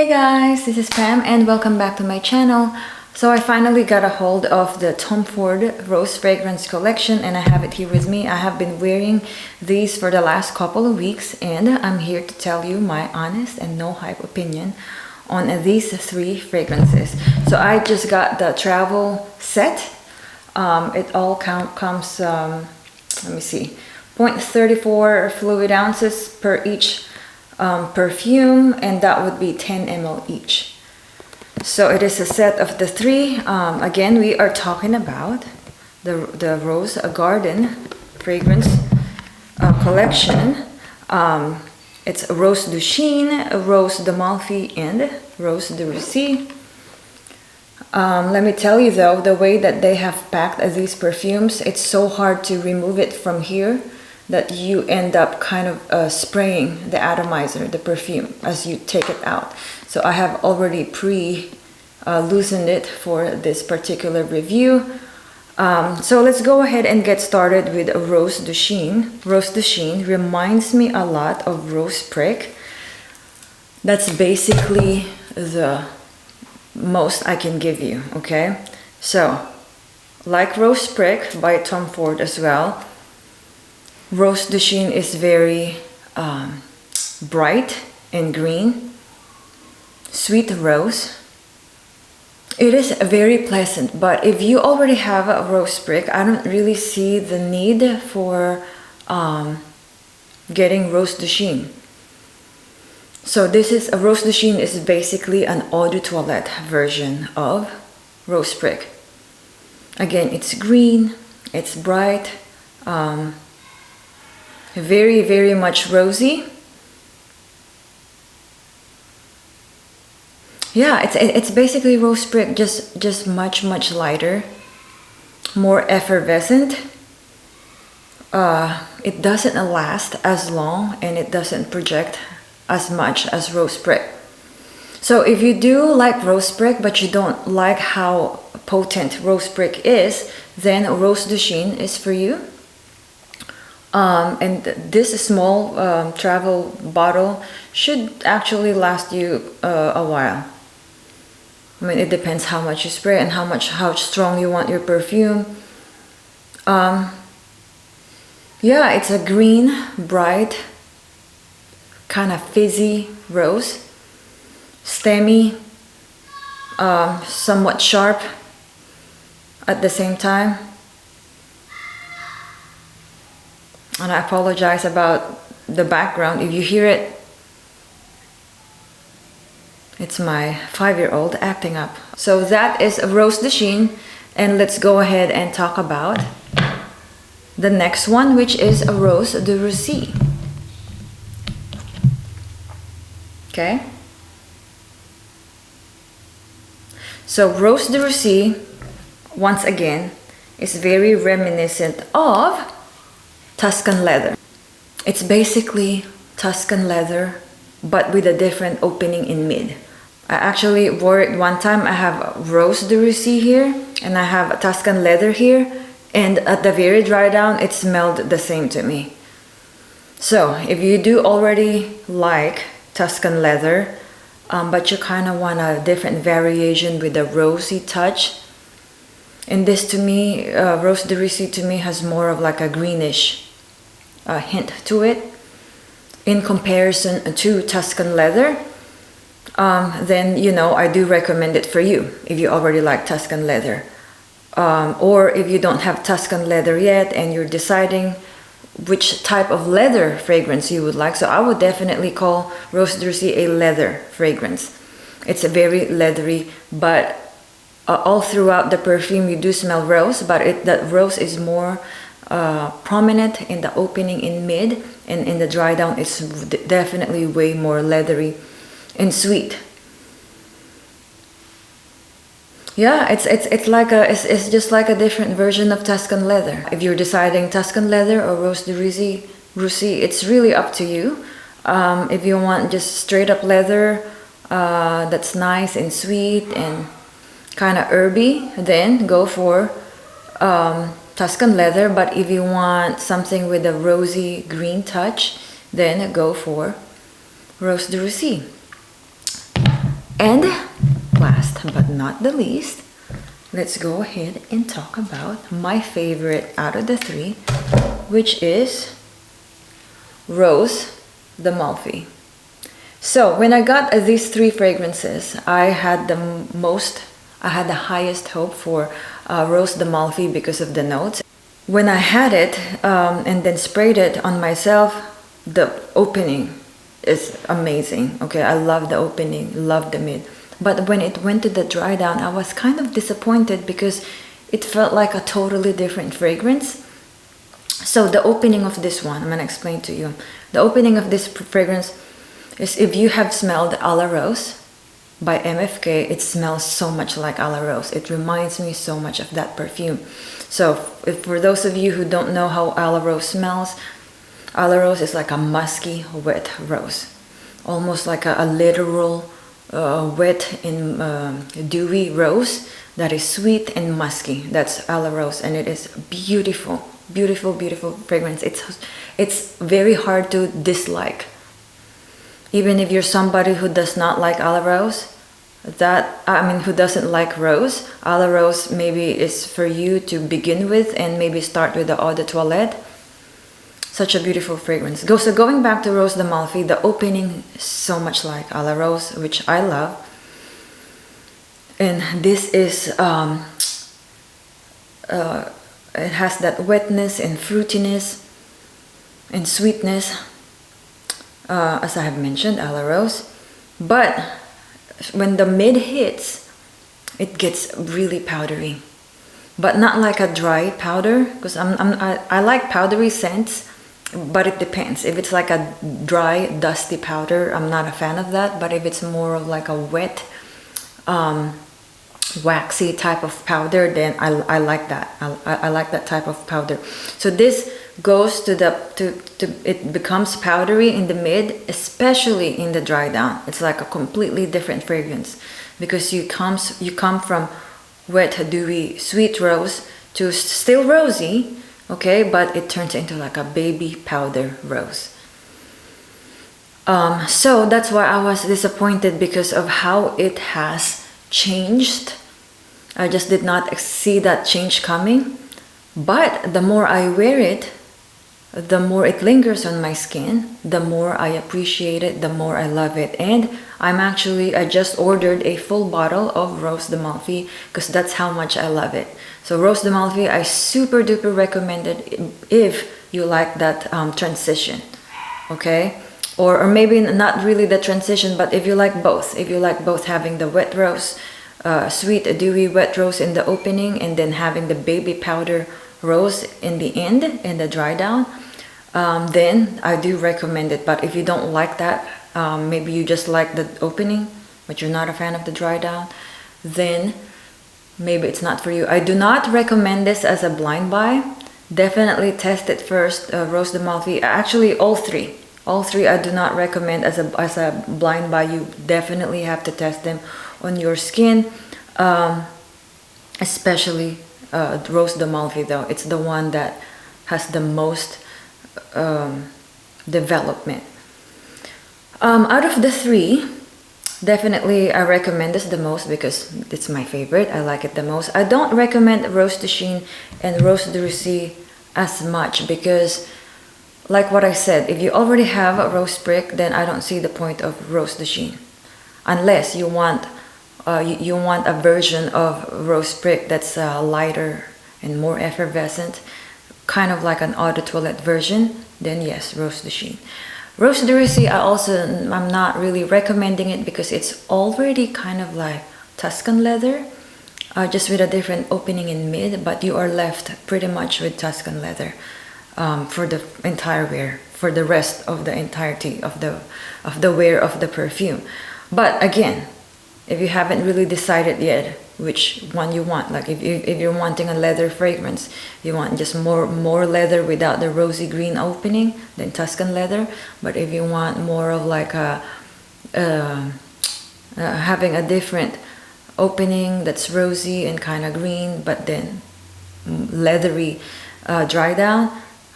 Guys, this is Pam and welcome back to my channel. So I finally got a hold of the Tom Ford Rose Fragrance Collection and I have it here with me. I have been wearing these for the last couple of weeks and I'm here to tell you my honest and no hype opinion on these three fragrances. So I just got the travel set. It all comes, let me see, 0.34 fluid ounces per each perfume, and that would be 10 ml each. So it is a set of the three. Again, we are talking about the Rose Garden fragrance collection. It's Rose de Chine, Rose d'Amalfi, and Rose de Russie. Let me tell you though, the way that they have packed these perfumes, it's so hard to remove it from here that you end up kind of spraying the atomizer, the perfume, as you take it out. So I have already loosened it for this particular review. So let's go ahead and get started with Rose de Chine. Rose de Chine reminds me a lot of Rose Prick. That's basically the most I can give you, okay? So, like Rose Prick by Tom Ford as well, Rose de Chine is very bright and green, sweet rose. It is very pleasant, but if you already have a Rose Prick, I don't really see the need for getting Rose de Chine. So this is a Rose de Chine is basically an eau de toilette version of Rose Prick. Again, it's green, it's bright, very much rosy. Yeah, it's basically Rose Prick, just much lighter, more effervescent. It doesn't last as long and it doesn't project as much as Rose Prick. So if you do like Rose Prick but you don't like how potent Rose Prick is, then Rose de Chine is for you. And this small travel bottle should actually last you a while. I mean, it depends how much you spray and how strong you want your perfume. Yeah, it's a green, bright, kind of fizzy rose, stemmy, somewhat sharp at the same time. And I apologize about the background. If you hear it, it's my 5-year-old acting up. So that is Rose de Chine, and let's go ahead and talk about the next one, which is a Rose de Russie. Okay. So Rose de Russie, once again, is very reminiscent of Tuscan leather. It's basically Tuscan leather, but with a different opening in mid. I actually wore it one time. I have Rose de Russie here, and I have Tuscan leather here, and at the very dry down, it smelled the same to me. So if you do already like Tuscan leather, but you kind of want a different variation with a rosy touch, and this to me, Rose de Russie to me has more of like a greenish hint to it in comparison to Tuscan leather. Then you know, I do recommend it for you if you already like Tuscan leather, or if you don't have Tuscan leather yet and you're deciding which type of leather fragrance you would like. So I would definitely call Rose de Russie a leather fragrance. It's a very leathery, but all throughout the perfume you do smell rose, but that rose is more prominent in the opening in mid, and in the dry down it's definitely way more leathery and sweet. Yeah, it's like it's just like a different version of Tuscan leather. If you're deciding Tuscan leather or Rose de Russie, it's really up to you. If you want just straight up leather that's nice and sweet and kind of herby, then go for Tuscan leather. But if you want something with a rosy green touch, then go for Rose de Russie. And last but not the least, let's go ahead and talk about my favorite out of the three, which is Rose d'Amalfi. So when I got these three fragrances, I had the highest hope for Rose d'Amalfi because of the notes. When I had it and then sprayed it on myself, the opening is amazing. Okay, I love the opening, love the mid. But when it went to the dry down, I was kind of disappointed because it felt like a totally different fragrance. So the opening of this one, I'm gonna explain to you. The opening of this fragrance is, if you have smelled A La Rose by MFK, it smells so much like A La Rose. It reminds me so much of that perfume. So for those of you who don't know how A La Rose smells, A La Rose is like a musky, wet rose. Almost like a literal wet and dewy rose that is sweet and musky. That's A La Rose, and it is beautiful, beautiful, beautiful fragrance. It's very hard to dislike. Even if you're somebody who does not like A La Rose, who doesn't like rose, A La Rose maybe is for you to begin with, and maybe start with the Eau de Toilette. Such a beautiful fragrance. So going back to Rose d'Amalfi, the opening is so much like A La Rose, which I love. And this is, it has that wetness and fruitiness and sweetness, as I have mentioned, A La Rose. But when the mid hits, it gets really powdery. But not like a dry powder, because I like powdery scents. But it depends. If it's like a dry, dusty powder, I'm not a fan of that. But if it's more of like a wet, waxy type of powder, then I like that. I like that type of powder. So this goes to it becomes powdery in the mid, especially in the dry down. It's like a completely different fragrance, because you come from wet, dewy, sweet rose to still rosy. Okay, but it turns into like a baby powder rose. So that's why I was disappointed, because of how it has changed. I just did not see that change coming. But the more I wear it, the more it lingers on my skin, the more I appreciate it, the more I love it. And I just ordered a full bottle of Rose d'Amalfi, because that's how much I love it. So Rose d'Amalfi, I super duper recommend it if you like that transition, okay? Or maybe not really the transition, but if you like both. If you like both having the wet rose, sweet, dewy wet rose in the opening, and then having the baby powder rose in the end, in the dry down, then I do recommend it. But if you don't like that, maybe you just like the opening, but you're not a fan of the dry down, then maybe it's not for you. I do not recommend this as a blind buy. Definitely test it first. Rose d'Amalfi, actually all three I do not recommend as a blind buy. You definitely have to test them on your skin, especially Rose d'Amalfi though. It's the one that has the most development. Out of the three, definitely I recommend this the most because it's my favorite. I like it the most. I don't recommend Rose de Chine and Rose de Russie as much, because like what I said, if you already have a rose prick, then I don't see the point of Rose de Chine, unless you want a version of rose prick that's lighter and more effervescent, kind of like an Eau de Toilette version. Then yes, Rose de Chine. Rose de Russie, I'm not really recommending it because it's already kind of like Tuscan leather, just with a different opening in mid, but you are left pretty much with Tuscan leather for the entire wear, for the rest of the entirety of the wear of the perfume. But again, if you haven't really decided yet which one you want, like if you're wanting a leather fragrance, you want just more leather without the rosy green opening, then Tuscan leather. But if you want more of like a having a different opening that's rosy and kind of green, but then leathery dry down,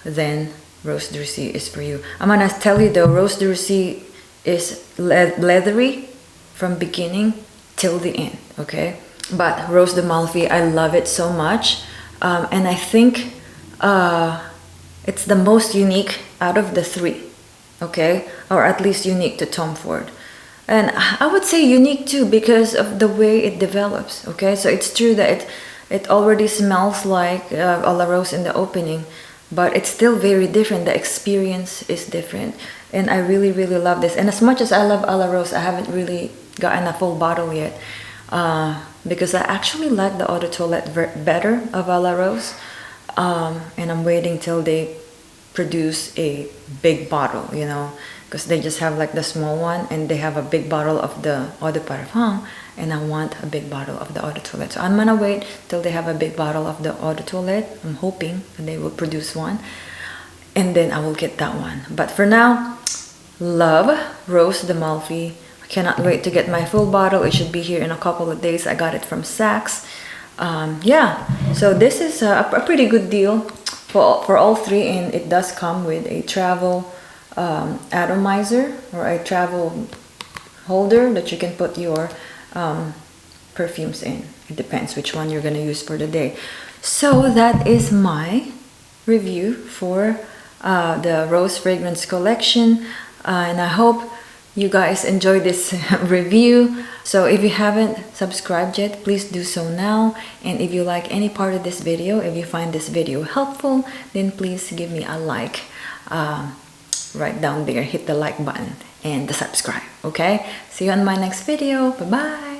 then Rose de Russie is for you. I'm gonna tell you though, Rose de Russie is leathery, from beginning till the end, okay? But Rose d'Amalfi, I love it so much. And I think it's the most unique out of the three, okay? Or at least unique to Tom Ford. And I would say unique too because of the way it develops, okay? So it's true that it already smells like a la Rose in the opening, but it's still very different. The experience is different. And I really, really love this. And as much as I love a la Rose, I haven't really gotten a full bottle yet because I actually like the Eau de Toilette better of a la Rose. And I'm waiting till they produce a big bottle, you know, because they just have like the small one and they have a big bottle of the Eau de Parfum, and I want a big bottle of the Eau de Toilette. So I'm gonna wait till they have a big bottle of the Eau de Toilette. I'm hoping that they will produce one, and then I will get that one. But for now, love Rose d'Amalfi. I cannot wait to get my full bottle. It should be here in a couple of days. I got it from Saks. Yeah, so this is a pretty good deal for all three, and it does come with a travel atomizer or a travel holder that you can put your perfumes in. It depends which one you're going to use for the day. So that is my review for the Rose Fragrance Collection, and I hope you guys enjoy this review. So if you haven't subscribed yet, please do so now. And if you like any part of this video, if you find this video helpful, then please give me a like right down there. Hit the like button and the subscribe, okay? See you on my next video. Bye bye.